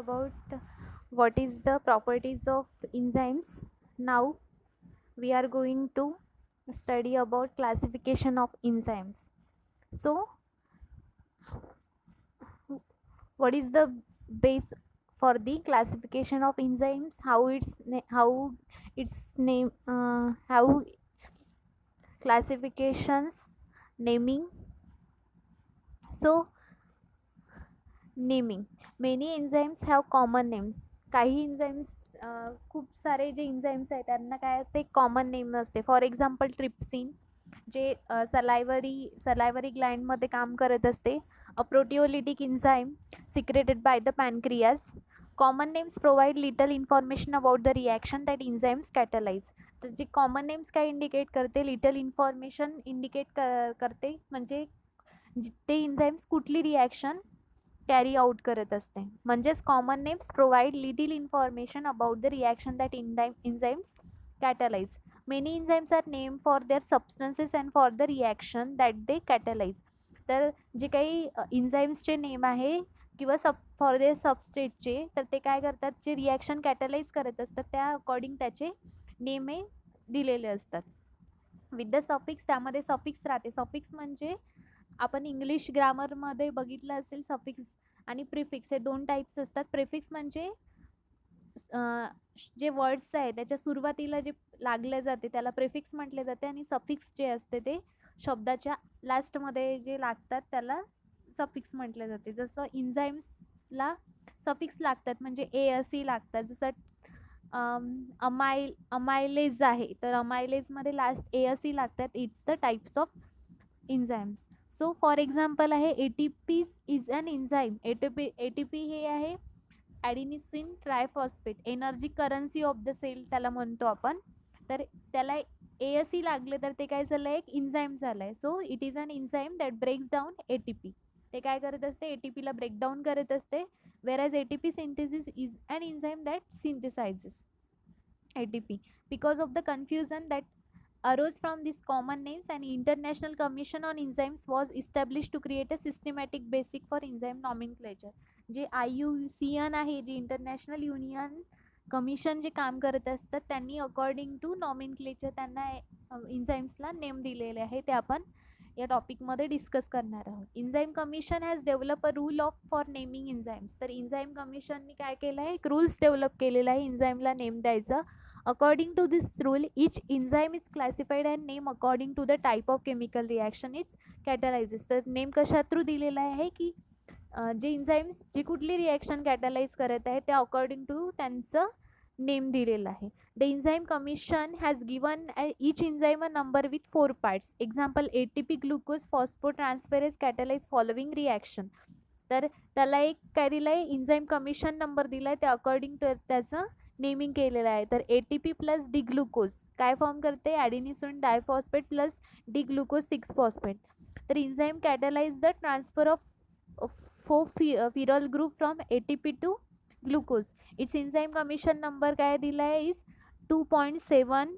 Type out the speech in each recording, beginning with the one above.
about what is the properties of enzymes. Now we are going to study about classification of enzymes. So what is the base for the classification of enzymes? How its name how classifications, naming. So naming many enzymes have common names. काही enzymes खूप सारे जे enzymes आहेत त्यांना काय असते, common name असते. For example trypsin जे सलायवरी ग्लँडमध्ये काम करत असते. A proteolytic enzyme secreted by the pancreas. Common names provide little information about the reaction that enzymes catalyse. तर जे कॉमन नेम्स काय इंडिकेट करते, लिटल इन्फॉर्मेशन इंडिकेट करते, म्हणजे ते एन्झाईम्स कुठली रिॲक्शन कॅरी आउट करत असते. म्हणजेच common names provide little information about the reaction that enzymes catalyze. Many enzymes are named for their substances and for the reaction that they catalyze. तर जे काही एन्झाईम्सचे नेम आहे किंवा फॉर देअर सबस्टेटचे, तर ते काय करतात, जे रिॲक्शन कॅटलाइज करत असतात त्या अकॉर्डिंग त्याचे नेम हे दिलेले असतात. विथ द सफिक्स, त्यामध्ये सफिक्स राहते. सफिक्स म्हणजे आपण इंग्लिश ग्रामरमध्ये बघितलं असेल, सफिक्स आणि प्रिफिक्स हे दोन टाईप्स असतात. प्रिफिक्स म्हणजे जे वर्ड्स आहे त्याच्या सुरुवातीला जे लागले जाते त्याला प्रिफिक्स म्हटले जाते, आणि सफिक्स जे असते ते शब्दाच्या लास्टमध्ये जे लागतात त्याला सफिक्स म्हटले जाते. जसं एन्झाईम्सला सफिक्स लागतात म्हणजे ASE लागतात. जसं अमायलेज आहे तर अमायलेजमध्ये लास्ट ASE लागतात. It's the types of enzymes. So for example आहे ATP is an enzyme. ATP हे आहे adenosine triphosphate, energy currency of the cell त्याला म्हणतो आपण. तर त्याला ASE लागले तर ते काय झालं, एक एन्झाईम झालं आहे. So it is an enzyme that breaks down ATP. ते काय करत असते, ATPला ब्रेकडाऊन करत असते. whereas ATP synthesis is an enzyme that synthesizes ATP. Because of the confusion that arose from these common names, an international commission on enzymes was established to create a systematic basic for enzyme nomenclature. जे IUCN आहे, जे international union commission जे काम करत असतात, त्यांनी according to nomenclature त्यांना एन्झाईम्सला name दिलेले आहे. ते आपण या टॉपिकमध्ये डिस्कस करणार आहोत. Enzyme commission has develop a rule of for naming enzymes. तर एन्झाईम कमिशननी काय केलं आहे, एक रूल्स डेव्हलप केलेला आहे एन्झाईमला नेम द्यायचं. According to this rule, each enzyme is classified and named according to the type of chemical reaction it catalyzes. तर name कशा थ्रू दिलेला आहे की जे एन्झाईम्स जी कुठली रिॲक्शन कॅटलाइज करत आहे त्या अकॉर्डिंग टू त्यांचं नेम दिलेलं आहे. The enzyme commission has given each enzyme a number with 4 parts. Example ATP glucose phosphotransferase catalyse following reaction. तर त्याला एक काय दिलं आहे, एन्झाईम कमिशन नंबर दिला आहे, त्या अकॉर्डिंग त्याचं नेमिंग केलेलं आहे. तर ATP प्लस डी ग्लुकोज काय फॉर्म करते, adenosine diphosphate plus D glucose 6 phosphate. तर enzyme catalyse the transfer of 4 फिरॉल group from ATP to glucose. Its enzyme commission number काय दिला आहे, is 2.7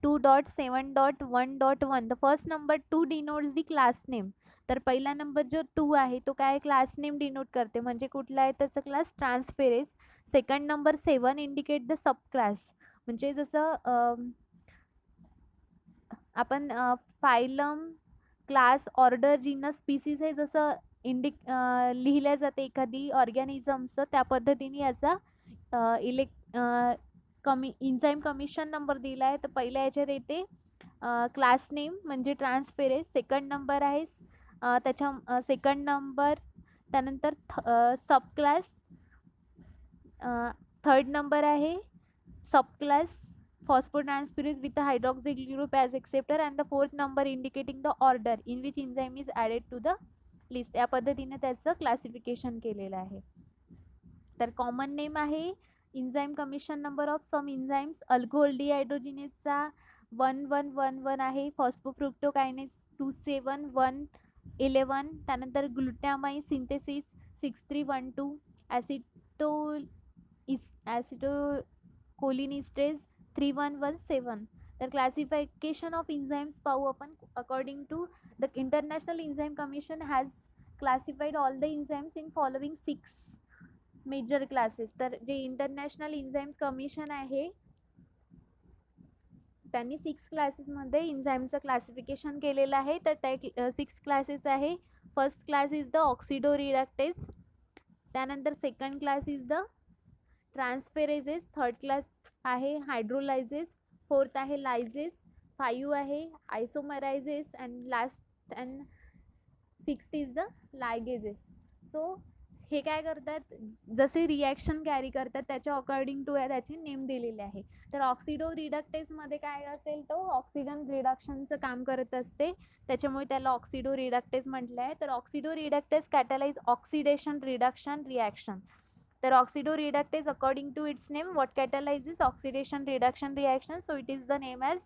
2.7.1.1. The first number 2 denotes the class name. तर पहिला number जो 2 आहे तो काय क्लास नेम डिनोट करते, म्हणजे कुठला आहे त्याचा class, transferase. Second number 7 indicate the sub class, म्हणजे जसं आपण phylum, class, order, genus, species हे जसं लिहिल्या जाते एखादी ऑर्गॅनिझमचं, त्या पद्धतीने याचा एन्झाईम कमिशन नंबर दिला आहे. तर पहिल्या याच्यात येते क्लास नेम म्हणजे ट्रान्सफेरेज. सेकंड नंबर आहे त्याच्या सेकंड नंबर, त्यानंतर सब क्लास, थर्ड नंबर आहे sub class phosphotransferase with hydroxyl group as acceptor, and the fourth number indicating the order in which enzyme is added to the list. या पद्धतीने त्याचं classification केलेलं आहे. तर कॉमन नेम आहे enzyme commission number of some enzymes. Alcohol डिहायड्रोजिनेसचा 1111 आहे. फॉस्फोफ्रुक्टोकायनेस 27111. त्यानंतर ग्लुटामाइन सिंथेसिस 6312. ॲसिटोकोलिनिस्टेज 3117. तर क्लासिफिकेशन ऑफ एन्झाईम्स पाहू आपण. According to the international enzyme commission has classified all the enzymes in following 6 major classes. तर जे इंटरनॅशनल एन्झाईम्स कमिशन आहे त्यांनी 6 क्लासेसमध्ये एन्झाईमचं क्लासिफिकेशन केलेलं आहे. तर त्या 6 क्लासेस आहे. First class is the oxido reductase, त्यानंतर second class is the transferases, third class आहे हायड्रोलायझेस, फोर्थ आहे लायझेस, 5 आहे isomerases and last and sixth is the ligases. So हे काय करतात, जसे रिॲक्शन कॅरी करतात त्याच्या अकॉर्डिंग टू त्याचे नेम दिलेले आहे. तर ऑक्सिडो रिडक्टेजमध्ये काय असेल, तो ऑक्सिजन रिडक्शनचं काम करत असते, त्याच्यामुळे त्याला ऑक्सिडो रिडक्टेज म्हटलं आहे. तर oxido reductase catalyse oxidation reduction reaction. तर oxido reductase according to its name what catalyses oxidation reduction reaction, so it is the name as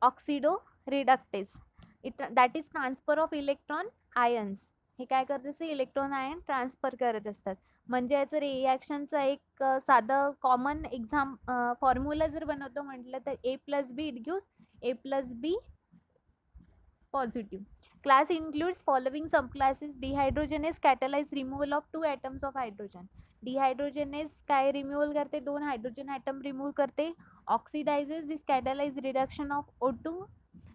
oxido reductase. That is transfer of electron ions. हे काय करत असते, electron ion transfer करत असतात. म्हणजे याचं रिॲक्शनचं एक साधं कॉमन फॉर्म्युला जर बनवतो म्हटलं तर A+B it gives A+B positive. Class includes following subclasses: dehydrogenase catalyze removal of 2 atoms of hydrogen. Dehydrogenase काय रिमूव्हल करते, 2 हायड्रोजन ॲटम रिमूव्ह करते. ऑक्सिडायझेस दिस कॅटलाइज रिडक्शन ऑफ O2.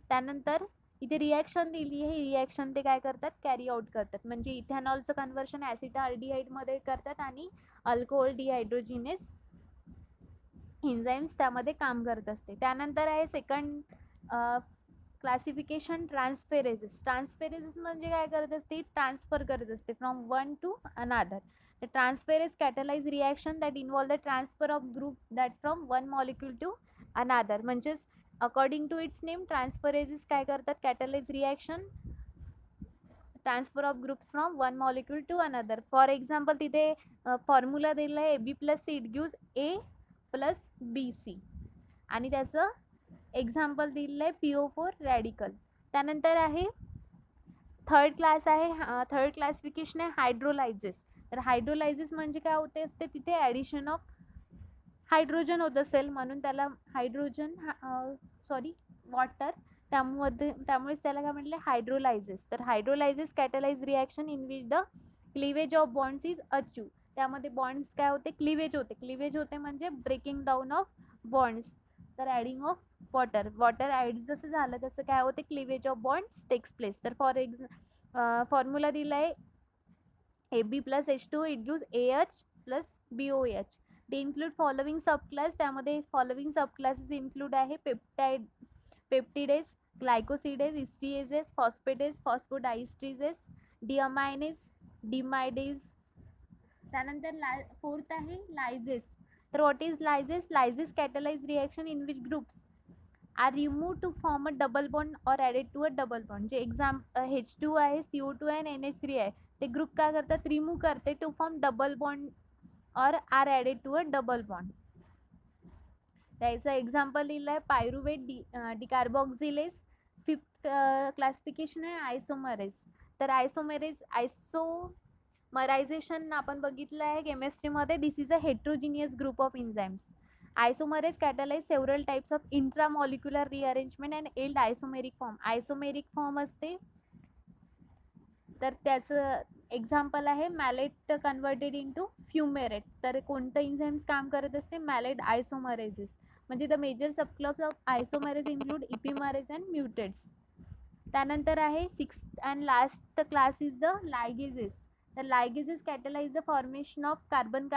त्यानंतर इथे रिॲक्शन दिली आहे, रिॲक्शन ते काय करतात, कॅरी आउट करतात. म्हणजे इथेनॉलचं कन्वर्शन ॲसिटाल्डिहाइडमध्ये करतात आणि अल्कोहोल डिहायड्रोजिनेस एन्झाईम्स त्यामध्ये काम करत असते. त्यानंतर आहे सेकंड क्लासिफिकेशन ट्रान्सफेरेजेस. ट्रान्सफेरेजेस म्हणजे काय करत असते, ट्रान्सफर करत असते from one to another. The transferase catalyze reaction that involve the transfer of group that from one molecule to another. म्हणजेच according to its name transferases काय करतात, catalyse reaction transfer of groups from one molecule to another. For example तिथे formula दिला आहे AB+C it gives A+BC आणि त्याचं example दिलेलं आहे PO4 रॅडिकल. त्यानंतर आहे थर्ड क्लास आहे, थर्ड क्लासिफिकेशन आहे हायड्रोलायझेस. तर हायड्रोलायझेस म्हणजे काय होते असते, तिथे ॲडिशन ऑफ हायड्रोजन होत असेल म्हणून त्याला हायड्रोजन वॉटर, त्यामुळेच त्याला काय म्हटले हायड्रोलायझेस. तर hydrolases catalyse reaction in which the cleavage of bonds is achieve. त्यामध्ये बॉन्ड्स काय होते, क्लिवेज होते. क्लिवेज होते म्हणजे ब्रेकिंग डाऊन ऑफ बॉन्ड्स. तर ॲडिंग ऑफ वॉटर ॲड जसं झालं तसं काय होते, cleavage of bonds takes place. तर फॉर्म्युला दिला आहे AB+H2 इट गिव्स AH+BOH. ते इन्क्लूड फॉलोविंग सबक्लास. त्यामध्ये फॉलोविंग सबक्लासेस इन्क्लूड आहे peptidase, glycosidase, histidases, phosphatase, phosphodiesterases, deaminase, deamidase. त्यानंतर फोर्थ आहे लायझेस. तर what is lyases, lyases catalyse reaction in which groups are remove to form a double bond or added to a double bond. जे H2 आहे, CO2 आहे आणि NH3 आहे, ते group काय करतात, रिमूव्ह करते to form double bond or are added to a double bond. त्याचं एक्झाम्पल दिलं आहे पायरुवेट डिकार्बॉक्झिलेज. फिफ्थ क्लासिफिकेशन आहे आयसोमरेज. तर आयसोमरायझेशन आपण बघितलं आहे केमिस्ट्रीमध्ये. This is a heterogeneous group of enzymes. Isomerase catalyse several types of intramolecular rearrangement and yield isomeric form. Isomeric form असते, तर त्याचं एक्झाम्पल आहे मॅलेट कन्वर्टेड इंटू फ्युमेरेट. तर कोणतं एन्झाईम्स काम करत असते, मॅलेट आयसोमरेजेस. म्हणजे the major subclass of isomerase include epimerase and mutases. त्यानंतर आहे sixth and last class is the ligases. तर ligases catalyse the formation of carbon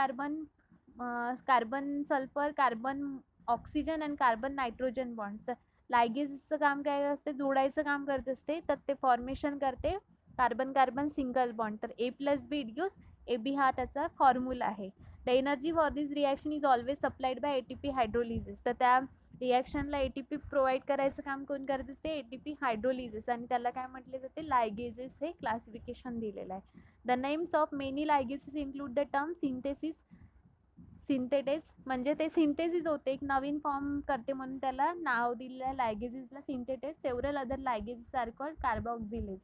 sulphur, carbon oxygen and carbon nitrogen bonds. लायगेजेसचं काम काय असते, जोडायचं काम करत असते. तर ते फॉर्मेशन करते कार्बन सिंगल बॉन्ड. तर A+B इट गिव्स AB हा त्याचा फॉर्म्युला आहे. The energy for this reaction is always supplied by ATP hydrolysis. तर त्या रिॲक्शनला ATP प्रोव्हाइड करायचं काम कोण करत असते, ATP हायड्रोलिसिस. आणि त्याला काय म्हटले जाते, लायगेजेस हे क्लासिफिकेशन दिलेलं आहे. The names of many ligases include the term synthetase. म्हणजे ते सिंथेसिस होते, एक नवीन फॉर्म करते म्हणून त्याला नाव दिलेलं आहे लायगेजेसला synthetase. Several other ligases are called carboxylase.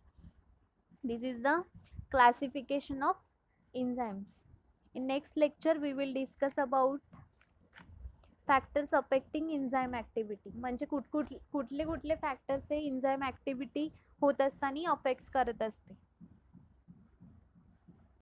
This is the classification of enzymes. In next lecture we will discuss about factors affecting enzyme activity. म्हणजे कुठले फॅक्टर्स हे enzyme activity होत असताना अफेक्ट करत असते.